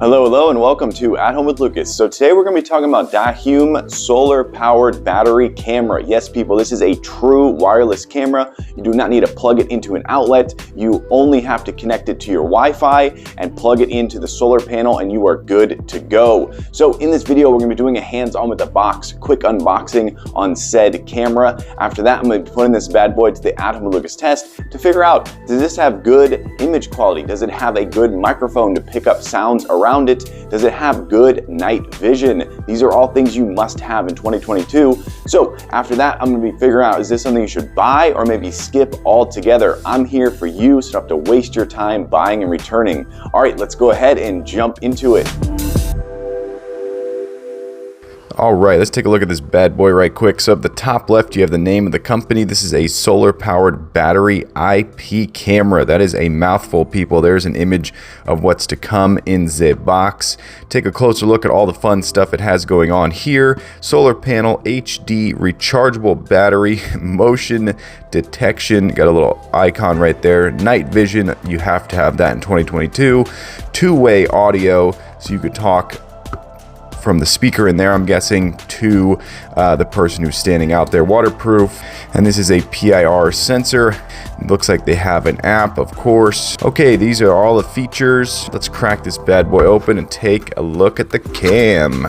Hello, hello, and welcome to At Home with Lucas. So today we're going to be talking about DIHOOM Solar Powered Battery Camera. Yes, people, this is a true wireless camera. You do not need to plug it into an outlet. You only have to connect it to your Wi-Fi and plug it into the solar panel and you are good to go. So in this video, we're going to be doing a hands-on with the box, quick unboxing on said camera. After that, I'm going to be putting this bad boy to the At Home with Lucas test to figure out, does this have good image quality? Does it have a good microphone to pick up sounds around it? Does it have good night vision? These are all things you must have in 2022. So after that, I'm going to be figuring out, is this something you should buy or maybe skip altogether? I'm here for you, so you don't have to waste your time buying and returning. All right, let's go ahead and jump into it. All right, let's take a look at this bad boy right quick. So at the top left, you have the name of the company. This is a solar powered battery IP camera. That is a mouthful, people. There's an image of what's to come in the box. Take a closer look at all the fun stuff it has going on here. Solar panel, HD, rechargeable battery, motion detection. Got a little icon right there. Night vision, you have to have that in 2022. Two-way audio, so you could talk from the speaker in there, I'm guessing, to the person who's standing out there. Waterproof, and this is a PIR sensor. It looks like they have an app, of course. Okay, these are all the features. Let's crack this bad boy open and take a look at the cam.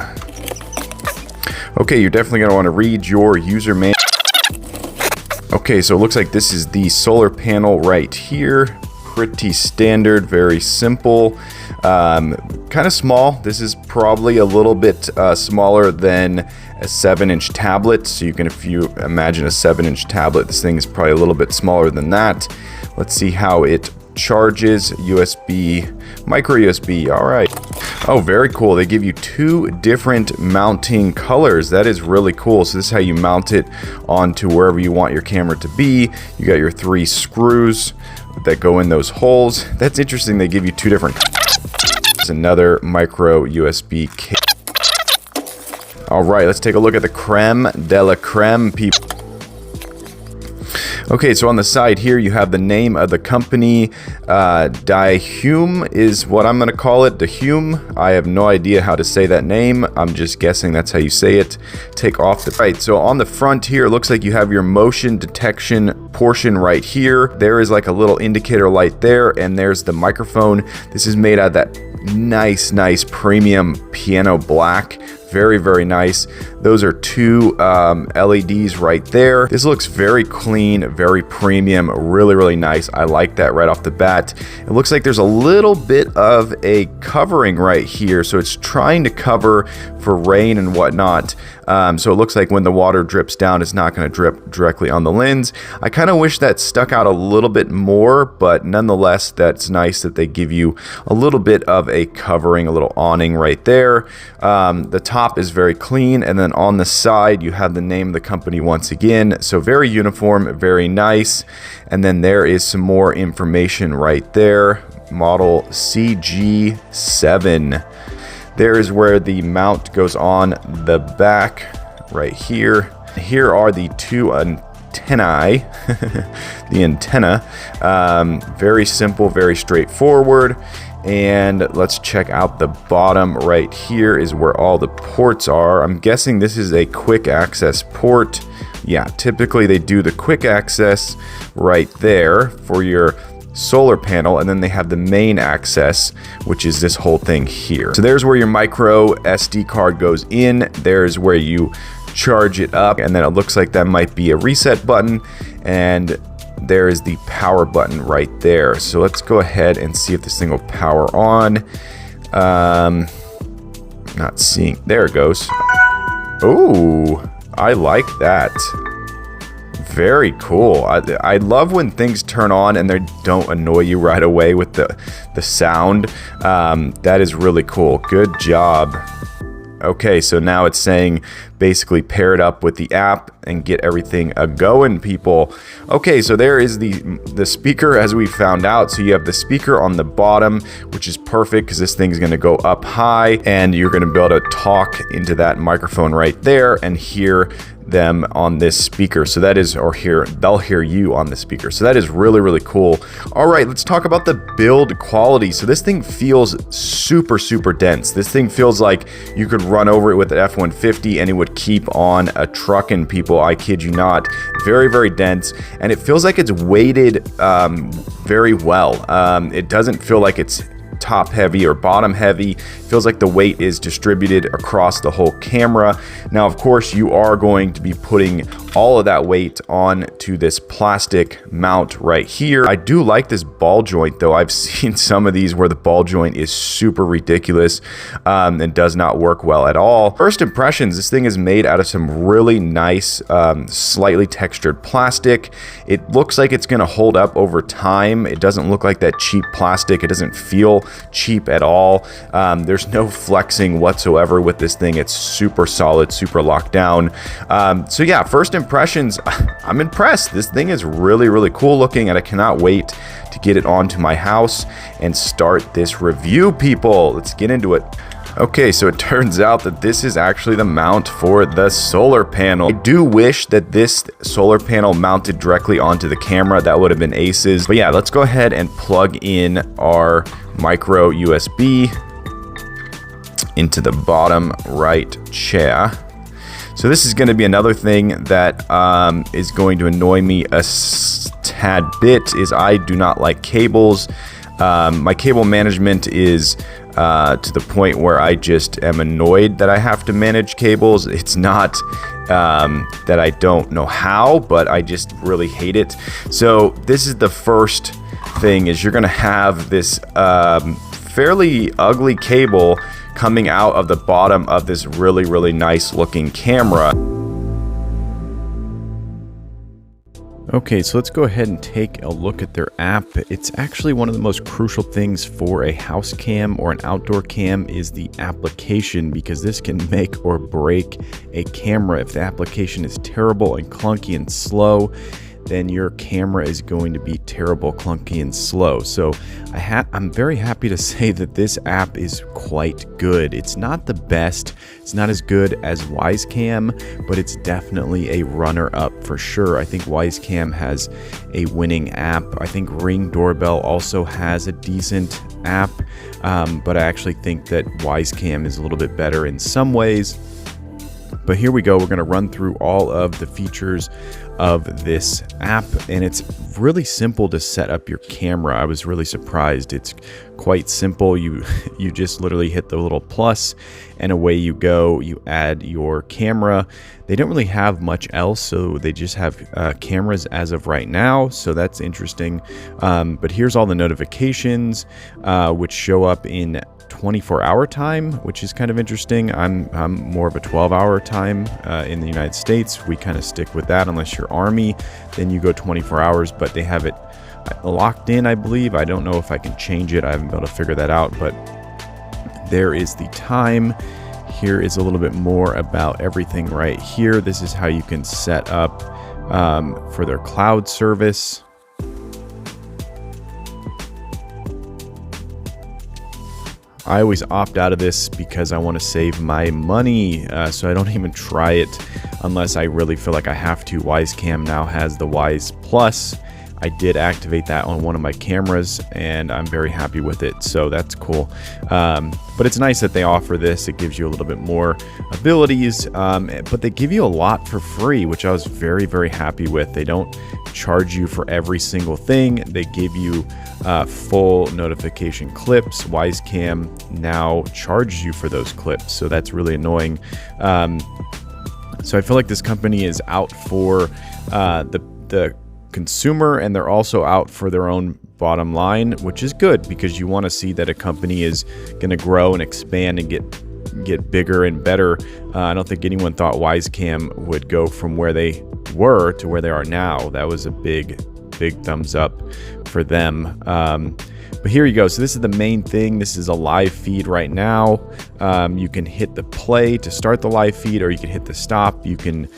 Okay, you're definitely going to want to read your user manual. Okay, so it looks like this is the solar panel right here. Pretty standard, very simple. Kind of small. This is probably a little bit smaller than a 7-inch tablet. So you can, if you imagine a 7-inch tablet, this thing is probably a little bit smaller than that. Let's see how it charges. USB, micro USB. All right. Oh, very cool. They give you two different mounting colors. That is really cool. So this is how you mount it onto wherever you want your camera to be. You got your 3 screws that go in those holes. That's interesting. They give you two different. There's another micro USB cable. All right, let's take a look at the creme de la creme, people. Okay, so on the side here, you have the name of the company. DIHOOM is what I'm going to call it. DIHOOM. I have no idea how to say that name. I'm just guessing that's how you say it. Take off the... Right, so on the front here, it looks like you have your motion detection portion right here. There is like a little indicator light there, and there's the microphone. This is made out of that nice premium piano black. Very, very nice. Those are two LEDs right there. This looks very clean, very premium, really nice. I like that right off the bat. It looks like there's a little bit of a covering right here. So it's trying to cover for rain and whatnot. So it looks like when the water drips down, it's not going to drip directly on the lens. I kind of wish that stuck out a little bit more, but nonetheless, that's nice that they give you a little bit of a covering, a little awning right there. The top is very clean, and then on the side, you have the name of the company once again. So very uniform, very nice. And then there is some more information right there. Model CG7. There is where the mount goes on the back right here. Here are the two antennae. The antenna. Very simple, very straightforward. And let's check out the bottom right here is where all the ports are. I'm guessing this is a quick access port. Yeah, typically they do the quick access right there for your solar panel, and then they have the main access, which is this whole thing here. So there's where your micro SD card goes in. There's where you charge it up, and then it looks like that might be a reset button, and there is the power button right there. So let's go ahead and see if this thing will power on. Not seeing. There it goes. Oh, I like that. Very cool. I love when things turn on and they don't annoy you right away with the sound. That is really cool. Good job. Okay, so now it's saying basically pair it up with the app and get everything going, people. Okay, so there is the speaker as we found out. So you have the speaker on the bottom, which is perfect because this thing's going to go up high and you're going to be able to talk into that microphone right there and hear them on this speaker. So that is, or they'll hear you on the speaker. So that is really, really cool. All right, let's talk about the build quality. So this thing feels super, super dense. This thing feels like you could run over it with an F-150 and it would keep on a trucking, people. I kid you not. Very, very dense. And it feels like it's weighted very well. It doesn't feel like it's top heavy or bottom heavy. Feels like the weight is distributed across the whole camera. Now, of course, you are going to be putting all of that weight onto this plastic mount right here. I do like this ball joint though. I've seen some of these where the ball joint is super ridiculous and does not work well at all. First impressions, this thing is made out of some really nice, slightly textured plastic. It looks like it's gonna hold up over time. It doesn't look like that cheap plastic. It doesn't feel cheap at all. There's no flexing whatsoever with this thing. It's super solid, super locked down. So yeah, first impressions, I'm impressed. This thing is really, really cool looking, and I cannot wait to get it onto my house and start this review, people. Let's get into it. Okay, so it turns out that this is actually the mount for the solar panel. I do wish that this solar panel mounted directly onto the camera. That would have been aces. But yeah, let's go ahead and plug in our micro USB into the bottom right chair. So this is going to be another thing that is going to annoy me a tad bit, is I do not like cables. My cable management is to the point where I just am annoyed that I have to manage cables. It's not that I don't know how, but I just really hate it. So this is the first thing, is you're going to have this fairly ugly cable coming out of the bottom of this really, really nice looking camera. Okay, so let's go ahead and take a look at their app. It's actually one of the most crucial things for a house cam or an outdoor cam is the application, because this can make or break a camera. If the application is terrible and clunky and slow, then your camera is going to be terrible, clunky, and slow. So I'm very happy to say that this app is quite good. It's not the best. It's not as good as Wisecam, but it's definitely a runner-up for sure. I think Wisecam has a winning app. I think Ring Doorbell also has a decent app, but I actually think that Wisecam is a little bit better in some ways. But here we go. We're going to run through all of the features of this app, and it's really simple to set up your camera. I was really surprised. It's quite simple. You just literally hit the little plus and away you go. You add your camera. They don't really have much else, so they just have cameras as of right now, so that's interesting. But here's all the notifications which show up in 24-hour time, which is kind of interesting. I'm more of a 12-hour time in the United States. We kind of stick with that unless you're Army, then you go 24 hours, but they have it locked in, I believe. I don't know if I can change it. I haven't been able to figure that out, but there is the time. Here is a little bit more about everything right here. This is how you can set up for their cloud service. I always opt out of this because I want to save my money, so I don't even try it unless I really feel like I have to. Wisecam now has the Wise Plus. I did activate that on one of my cameras, and I'm very happy with it, so that's cool. But it's nice that they offer this. It gives you a little bit more abilities, but they give you a lot for free, which I was very, very happy with. They don't charge you for every single thing. They give you full notification clips. Wisecam now charges you for those clips, so that's really annoying. So I feel like this company is out for the consumer, and they're also out for their own bottom line, which is good because you want to see that a company is going to grow and expand and get bigger and better. I don't think anyone thought Wisecam would go from where they were to where they are now. That was a big thumbs up for them. But here you go. So this is the main thing. This is a live feed right now. You can hit the play to start the live feed, or you can hit the stop. You can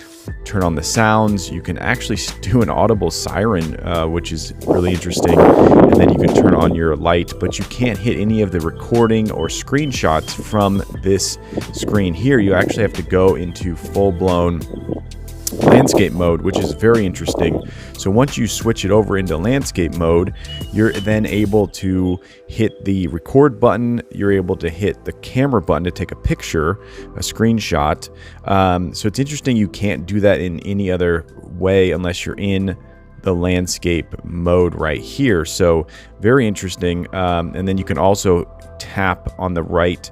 turn on the sounds. You can actually do an audible siren, which is really interesting. And then you can turn on your light, but you can't hit any of the recording or screenshots from this screen here. You actually have to go into full-blown landscape mode, which is very interesting. So once you switch it over into landscape mode, you're then able to hit the record button. You're able to hit the camera button to take a picture, a screenshot. So it's interesting. You can't do that in any other way unless you're in the landscape mode right here. So very interesting. And then you can also tap on the right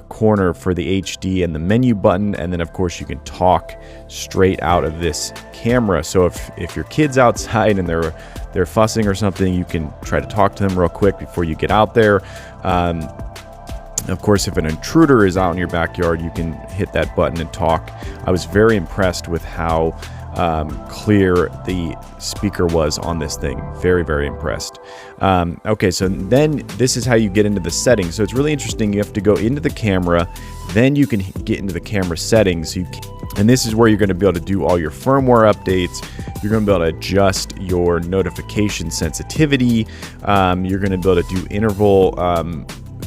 corner for the HD and the menu button, and then of course you can talk straight out of this camera. So if your kid's outside and they're fussing or something, you can try to talk to them real quick before you get out there. Of course, if an intruder is out in your backyard, you can hit that button and talk. I was very impressed with how clear the speaker was on this thing. Very, very impressed. Okay, so then this is how you get into the settings. So it's really interesting. You have to go into the camera, then you can get into the camera settings. And this is where you're going to be able to do all your firmware updates. You're going to be able to adjust your notification sensitivity. You're going to be able to do interval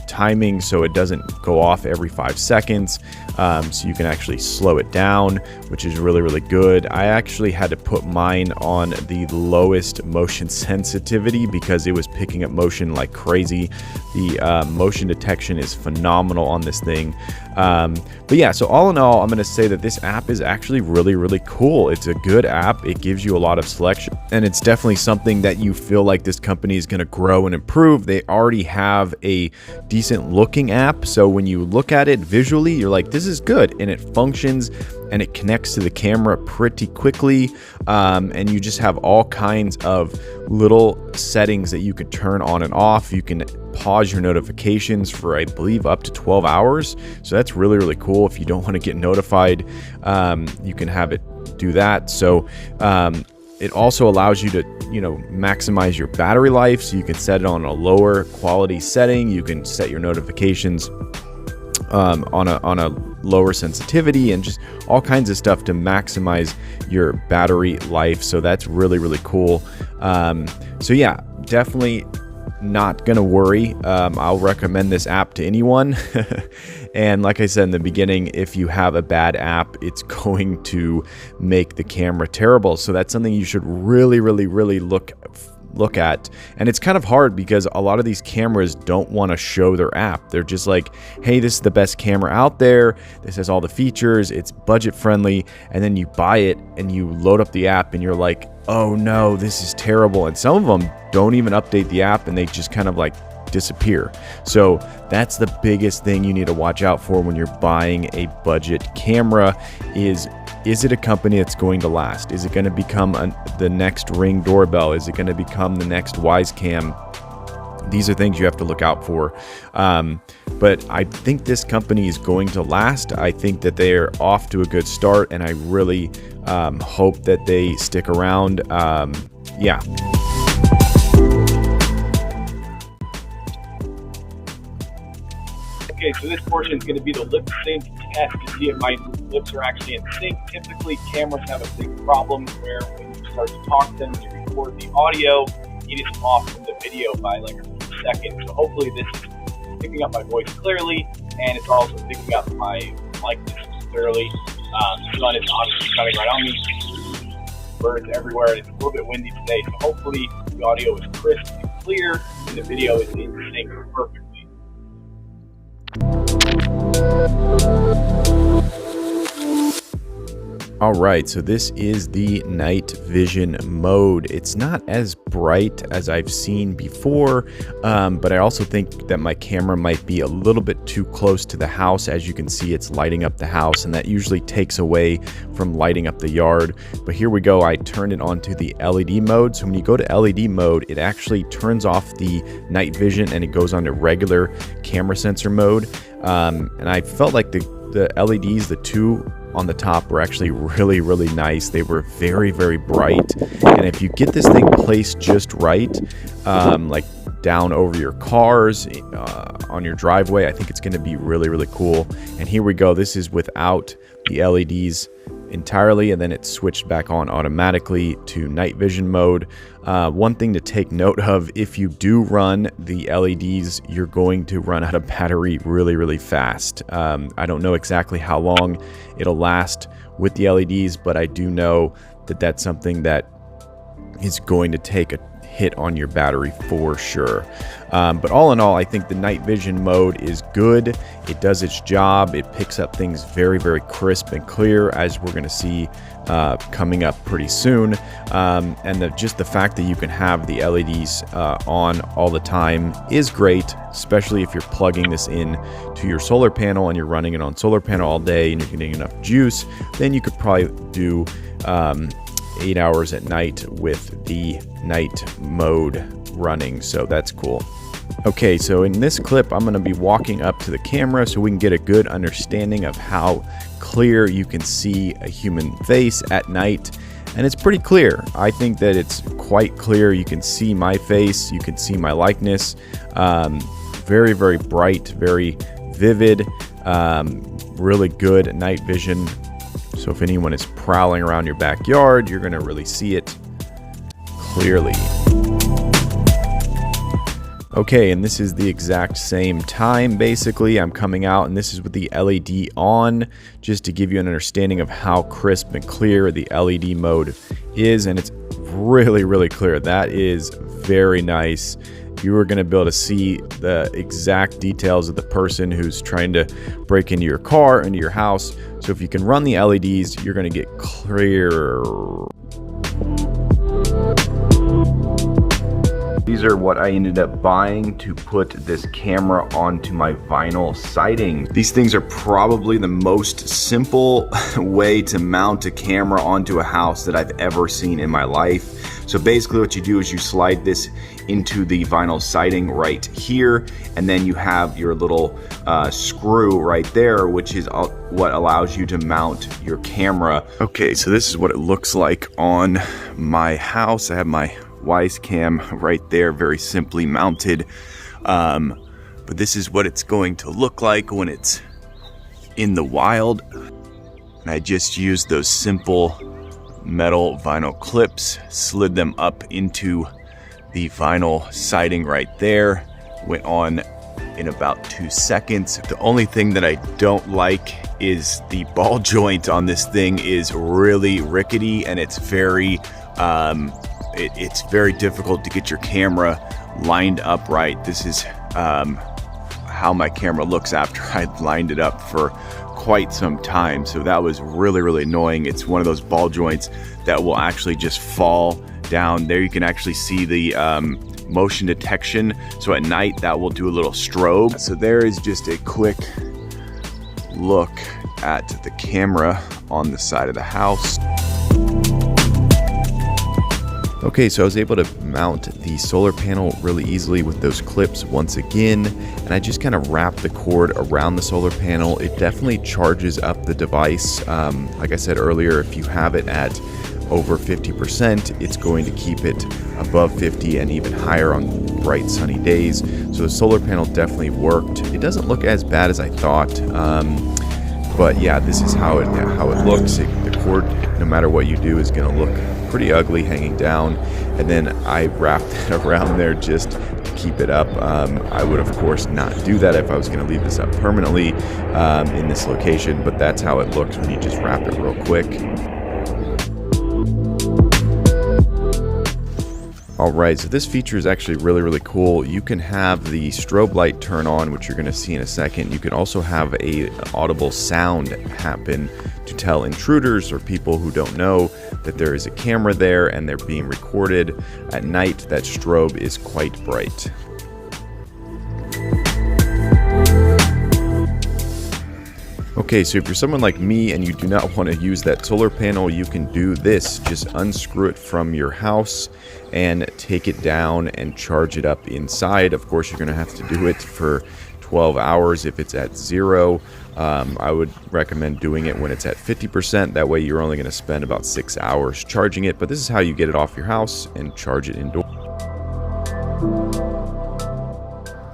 timing so it doesn't go off every 5 seconds. So you can actually slow it down, which is really, really good. I actually had to put mine on the lowest motion sensitivity because it was picking up motion like crazy. The motion detection is phenomenal on this thing. But yeah, so all in all, I'm going to say that this app is actually really, really cool. It's a good app. It gives you a lot of selection, and it's definitely something that you feel like this company is going to grow and improve. They already have a decent looking app. So when you look at it visually, you're like, this is good, and it functions and it connects to the camera pretty quickly. And you just have all kinds of little settings that you can turn on and off. You can pause your notifications for, I believe, up to 12 hours. So that's really, really cool. If you don't want to get notified, you can have it do that. So it also allows you to, maximize your battery life. So you can set it on a lower quality setting. You can set your notifications on a lower sensitivity, and just all kinds of stuff to maximize your battery life. So that's really, really cool. So yeah, definitely not gonna worry. I'll recommend this app to anyone. And like I said in the beginning, if you have a bad app, it's going to make the camera terrible. So that's something you should really, really, really look at. And it's kind of hard because a lot of these cameras don't want to show their app. They're just like, hey, this is the best camera out there, this has all the features, it's budget friendly, and then you buy it and you load up the app and you're like, oh no, this is terrible. And some of them don't even update the app and they just kind of like disappear. So that's the biggest thing you need to watch out for when you're buying a budget camera. Is it a company that's going to last? Is it going to become the next Ring doorbell? Is it going to become the next Wisecam? These are things you have to look out for. But I think this company is going to last. I think that they're off to a good start, and I really hope that they stick around. Yeah. Okay, so this portion is going to be the lip sync test to see if my lips are actually in sync. Typically, cameras have a big problem where when you start to talk to them, you record the audio, it is off from the video by like a few seconds. So hopefully this is picking up my voice clearly, and it's also picking up my likeness clearly. The sun is obviously shining right on me. Birds everywhere, and it's a little bit windy today, so hopefully the audio is crisp and clear, and the video is in sync perfectly. All right, so this is the night vision mode. It's not as bright as I've seen before, but I also think that my camera might be a little bit too close to the house. As you can see, it's lighting up the house, and that usually takes away from lighting up the yard. But here we go. I turned it onto the LED mode. So when you go to LED mode, it actually turns off the night vision and it goes on to regular camera sensor mode. And I felt like the LEDs, the two on the top, were actually really, really nice. They were very, very bright. And if you get this thing placed just right, like down over your cars, on your driveway, I think it's going to be really, really cool. And here we go. This is without the LEDs entirely, and then it switched back on automatically to night vision mode. One thing to take note of, if you do run the LEDs, you're going to run out of battery really fast. I don't know exactly how long it'll last with the LEDs, but I do know that that's something that is going to take a hit on your battery for sure. But all in all, I think the night vision mode is good. It does its job. It picks up things very crisp and clear, as we're going to see coming up pretty soon. And just the fact that you can have the LEDs on all the time is great, especially if you're plugging this in to your solar panel and you're running it on solar panel all day and you're getting enough juice. Then you could probably do 8 hours at night with the night mode running, so that's cool. Okay, so in this clip I'm going to be walking up to the camera so we can get a good understanding of how clear you can see a human face at night, and it's pretty clear. I think that it's quite clear. You can see my face, you can see my likeness. Very bright, very vivid, really good night vision. So if anyone is prowling around your backyard, you're going to really see it clearly. Okay, and this is the exact same time, basically. I'm coming out, and this is with the LED on, just to give you an understanding of how crisp and clear the LED mode is, and it's really clear. That is very nice. You are going to be able to see the exact details of the person who's trying to break into your car, into your house. So if you can run the LEDs, you're going to get clear. These are what I ended up buying to put this camera onto my vinyl siding. These things are probably the most simple way to mount a camera onto a house that I've ever seen in my life. So basically what you do is you slide this into the vinyl siding right here, and then you have your little screw right there, which is what allows you to mount your camera. Okay, so this is what it looks like on my house. I have my Wise Cam right there, very simply mounted. But this is what it's going to look like when it's in the wild. And I just used those simple metal vinyl clips, slid them up into the vinyl siding right there, went on in about 2 seconds. The only thing that I don't like is the ball joint on this thing is really rickety, and it's very it's very difficult to get your camera lined up right. This is how my camera looks after I lined it up for quite some time. So that was really annoying. It's one of those ball joints that will actually just fall down. There you can actually see the motion detection. So at night that will do a little strobe. So there is just a quick look at the camera on the side of the house. Okay, so I was able to mount the solar panel really easily with those clips once again, and I just kind of wrapped the cord around the solar panel. It definitely charges up the device. Like I said earlier, if you have it at over 50%, it's going to keep it above 50 and even higher on bright sunny days. So the solar panel definitely worked. It doesn't look as bad as I thought, but yeah, this is how it looks. The cord, no matter what you do, is going to look pretty ugly hanging down, and then I wrapped it around there just to keep it up. I would of course not do that if I was going to leave this up permanently in this location, but that's how it looks when you just wrap it real quick. Alright, so this feature is actually really cool. You can have the strobe light turn on, which you're going to see in a second. You can also have an audible sound happen to tell intruders or people who don't know that there is a camera there and they're being recorded. At night, that strobe is quite bright. Okay, so if you're someone like me and you do not want to use that solar panel, you can do this. Just unscrew it from your house and take it down and charge it up inside. Of course, you're going to have to do it for 12 hours if it's at 0. I would recommend doing it when it's at 50%. That way you're only going to spend about 6 hours charging it. But this is how you get it off your house and charge it indoors.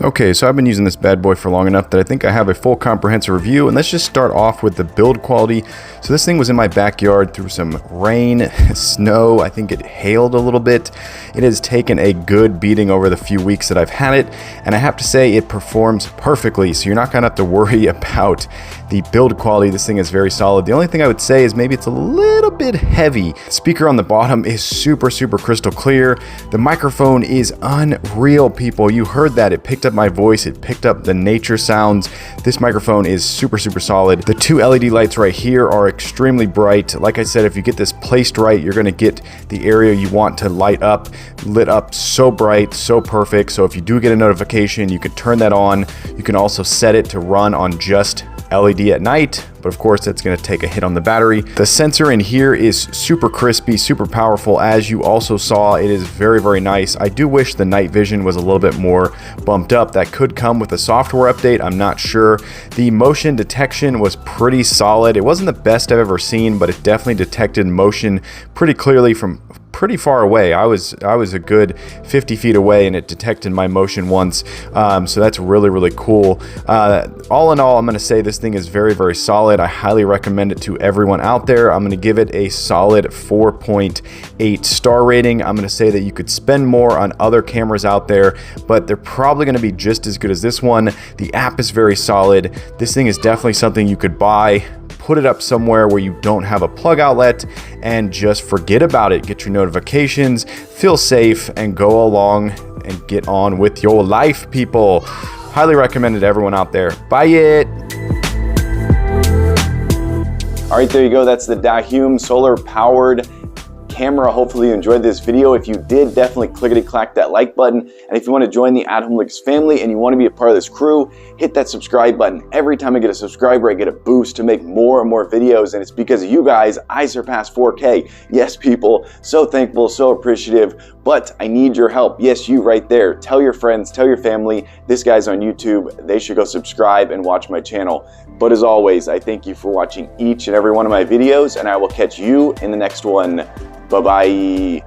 Okay, so I've been using this bad boy for long enough that I think I have a full comprehensive review, and let's just start off with the build quality. So this thing was in my backyard through some rain, snow, I think it hailed a little bit. It has taken a good beating over the few weeks that I've had it, and I have to say it performs perfectly, so you're not gonna have to worry about the build quality. This thing is very solid. The only thing I would say is maybe it's a little bit heavy. The speaker on the bottom is super crystal clear. The microphone is unreal, people. You heard that. It picked up my voice, it picked up the nature sounds. This microphone is super solid. The two LED lights right here are extremely bright. Like I said, if you get this placed right, you're gonna get the area you want to light up, lit up so bright, so perfect. So if you do get a notification, you can turn that on. You can also set it to run on just LED at night, but of course that's going to take a hit on the battery. The sensor in here is super crispy, super powerful. As you also saw, it is very nice. I do wish the night vision was a little bit more bumped up. That could come with a software update, I'm not sure. The motion detection was pretty solid. It wasn't the best I've ever seen, but it definitely detected motion pretty clearly from pretty far away. I was a good 50 feet away, and it detected my motion once, so that's really cool. All in all, I'm going to say this thing is very solid. I highly recommend it to everyone out there. I'm going to give it a solid 4.8 star rating. I'm going to say that you could spend more on other cameras out there, but they're probably going to be just as good as this one. The app is very solid. This thing is definitely something you could buy, put it up somewhere where you don't have a plug outlet, and just forget about it. Get your notifications, feel safe, and go along and get on with your life, people. Highly recommend it to everyone out there. Buy it. All right, there you go. That's the DIHOOM Solar Powered Camera. Hopefully you enjoyed this video. If you did, definitely clickety-clack that like button. And if you want to join the At Home Lucas family and you want to be a part of this crew, hit that subscribe button. Every time I get a subscriber, I get a boost to make more and more videos, and it's because of you guys I surpassed 4K. Yes, people, so thankful, so appreciative, but I need your help. Yes, you right there. Tell your friends, tell your family, this guy's on YouTube. They should go subscribe and watch my channel. But as always, I thank you for watching each and every one of my videos, and I will catch you in the next one. Bye-bye.